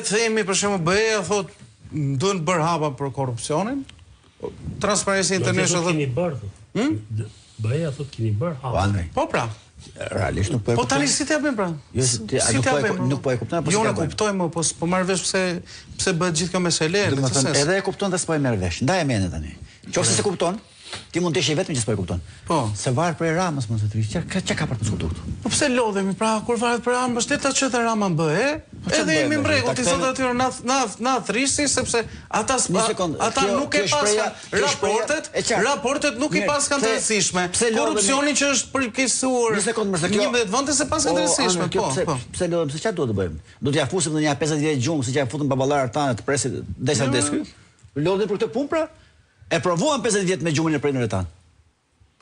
të themi për shembull BE-ja thotë duhen bërë hapa për korrupsionin. Transparency International thotë BE-ja thotë keni bërë hapa. Po pra. Realisht nuk po e kuptoj. Po tani si t'japim pra? Nuk po e kuptoj apo jo e kuptoj më, po marr vesh pse bëhet gjithë kjo mesele. Edhe e kupton dhe s'po e merr vesh. Ndaj e mendje tani. Qofse se kupton, ti mund të jesh vetëm që s'po e kupton. Po. Se varet për Ramës mos e tri. Çka ka për të diskutuar këtu? Po pse lodhemi pra kur varet për Ramën, mbështet atë që Rama bëhe, edhe jemi në rregull, ti sot aty na thrisin sepse ata nuk e paskan raportet nuk i paskan të rëndësishme. Korrupsioni që është përkeqësuar. 11 vende se paskan të rëndësishme. Po. Pse lodhem se çfarë duhet të bëjmë? Do t'ja fusim në një 50 vjet gjumë, siç ja futën baballarët tanë të presit desa desky. Lodhem për këtë punë pra? E provuan 50 vjet me gjumën e prinderëve tanë.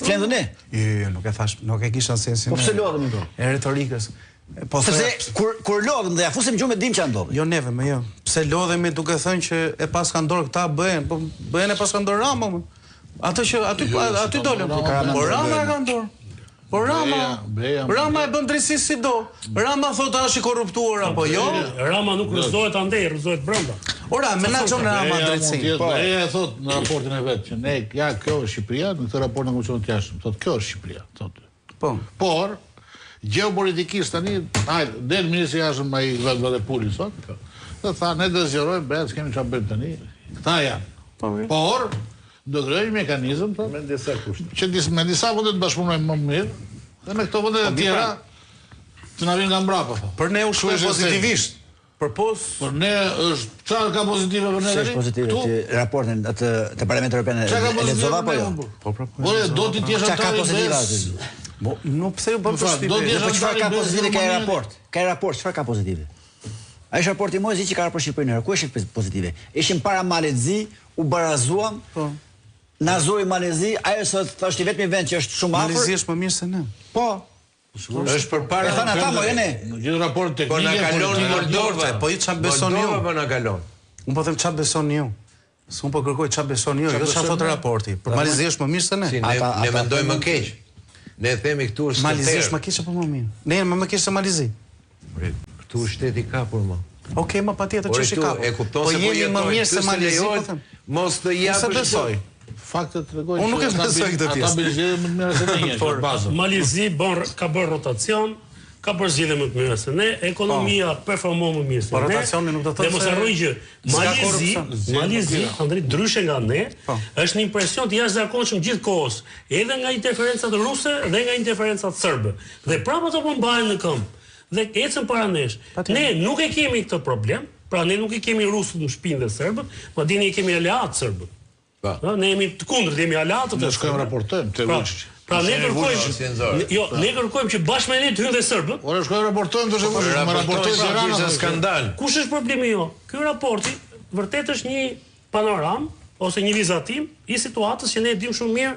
Flen ne? Jo, nuk e thash, nuk e kisha sensin. Po pse lodhem këtu? E retorikës. Po sepse kur lodhem dhe ja fusim gjumë dim çfarë ndodh. Jo neve, më jo. Pse lodhemi duke thënë që e paska ndor këta bëhen, po bëhen e paska ndor Rama. Atë që aty dolën. Po Rama e ka ndor. Po Rama e bën drejtësi si do. Rama thotë është i korruptuar apo jo? Rama nuk rrezohet andej, rrezohet brenda. Ora, menaxhon Rama drejtësi. Po e thotë në raportin e vet që ne ja kjo është Shqipëria, në këtë raport në Komisionin të Jashtëm, thotë kjo është Shqipëria, thotë. Po. Por geopolitikisht tani, hajde, del ministri i jashtëm ai Vadapuli sot. Do tha ne do zgjerojmë bëhet kemi çfarë bëjmë tani. Këta janë. Por do krijojmë mekanizëm me disa kushte. Që me disa vende të bashkëpunojmë më mirë dhe me këto vende të tjera të na vinë nga mbrapa. Për ne u shkoi pozitivisht. Por ne është çfarë ka pozitive për ne? Është pozitive ti raportin atë të Parlamentit Evropian e lexova apo jo? Po do ti t'jesh antar i BE-s. Nuk pse u bën përshtypje. Po çfarë ka pozitive ka raport? Ka raport, çfarë ka pozitive? Ai është raporti më i zi që ka për Shqipërinë. Ku është pozitive? Ishim para Malezi, u barazuam. Po. Na zori Malezi, ajo sot thashë vetëm vend që është shumë afër. Malezi është më mirë se ne. Po. Është përpara. E thanë ata mo ne. Në gjithë raport teknik. Po na kalon Moldova, po i çfarë beson ju? Po na kalon. Un po them çfarë beson ju. S'un po kërkoj çfarë beson ju, jo çfarë thotë raporti. Për Malezi është më mirë se ne. Ne mendojmë më keq. Ne themi këtu është Malezi është më keq apo më mirë? Ne jemi më keq se Malezi. Këtu shteti ka por më. Okej, më patjetër ç'është ka. E kupton se po jemi më mirë se Malezi, po them. Mos të japësh. Faktet tregojnë. Unë nuk e besoj këtë pjesë. Ata bëjnë më mirë se ne në bazë. Malezi ka bërë rotacion, ka bërë zgjidhje më të mira se ne, ekonomia performon më mirë se ne. Po rotacioni nuk do të thotë. Dhe mos harroj që Malezi, andri ndryshe nga ne, është një impresion të jashtëzakonshëm gjithkohës, edhe nga interferencat ruse dhe nga interferencat serbe. Dhe prapë ato po mbahen në këmbë. Dhe ecën para nesh. Ne nuk e kemi këtë problem, pra ne nuk e kemi rusët në shpinë dhe serbët, madje ne kemi aleatë serbët. Ne jemi të kundërt, jemi aleatë të. Ne shkojmë raportojmë te Vučić. Pra ne kërkojmë që bashkë me ne të hyjnë dhe serbët. Ora shkojmë raportojmë te Vučić, më raportojnë Tirana është skandal. Kush është problemi jo? Ky raporti vërtet është një panoram ose një vizatim i situatës që ne e dimë shumë mirë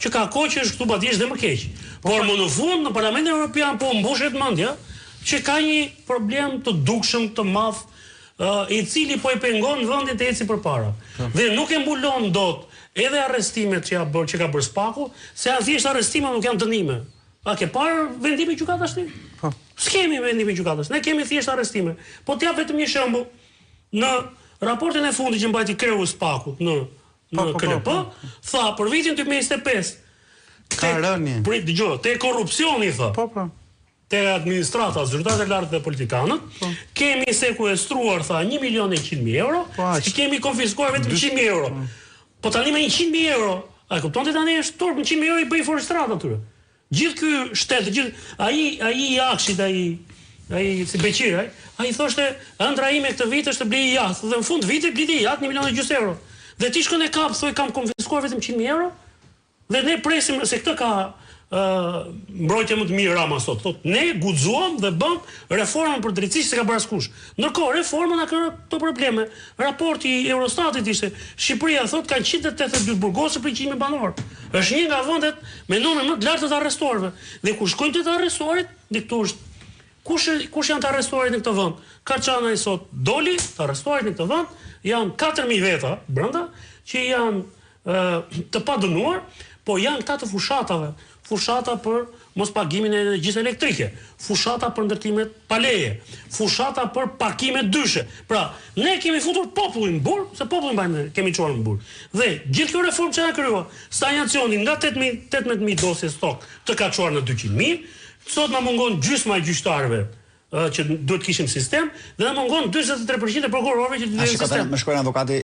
që ka kohë që është këtu patjetër dhe më keq. Por më në fund në Parlamentin Evropian po mbushet mendja që ka një problem të dukshëm të madh i cili po e pengon vendin të eci përpara. Dhe nuk e mbulon dot edhe arrestimet që ka bërë Spaku, se thjesht arrestimet nuk janë dënime. A ke parë vendimin e gjykatës tani? Po. S'kemi vendimin e gjykatës. Ne kemi thjesht arrestime. Po t'jap vetëm një shembull. Në raportin e fundit që mbajti kreu Spakut në KLP, tha për vitin 2025 ka rënje. Prit dëgjoj, te korrupsioni tha. Po. Te administrata, zyrtarët e lartë dhe politikanët, kemi sekuestruar, tha, 1.100.000 euro, që kemi konfiskuar vetëm 100.000 euro. Po tani me 100.000 euro, a kupton të tani është turp, 100.000 euro i bëj forestrat atyre. Gjithë ky shtet, ai i Akshit, ai si Beqir, ai thoshte, ëndra ime këtë vit është të blej yacht, dhe në fund vitit blej yacht 1.200.000 euro. Dhe ti shkon e kap, thoj kam konfiskuar vetëm 100.000 euro, dhe ne presim se këtë ka mbrojtje më të mirë Rama sot. Thot, ne guxuam dhe bëm reformën për drejtësi që ka bërë askush. Ndërkohë reforma na ka këto probleme. Raporti i Eurostatit ishte Shqipëria thot ka 182 burgosë për 100.000 banor. Është një nga vendet me numër më të lartë të arrestuarve. Dhe kur shkojnë të arrestuarit, dhe këtu është kush janë të arrestuarit në këtë vend? Karçana i sot doli të arrestuarit në këtë vend, janë 4.000 veta brenda që janë të padënuar, po janë këta të fushatave. Fushata për mos pagimin e energjisë elektrike, fushata për ndërtimet pa leje, fushata për parkime dyshe. Pra, ne kemi futur popullin në burg, se popullin kemi çuar në burg. Dhe gjithë kjo reformë që na kryo, stagnacioni nga 18.000 dosje stok të ka çuar në 200.000, sot na mungon gjysma e gjyqtarëve që duhet kishim sistem, dhe na mungon 43% e prokurorëve që të vijnë në sistem. Më shkruan avokati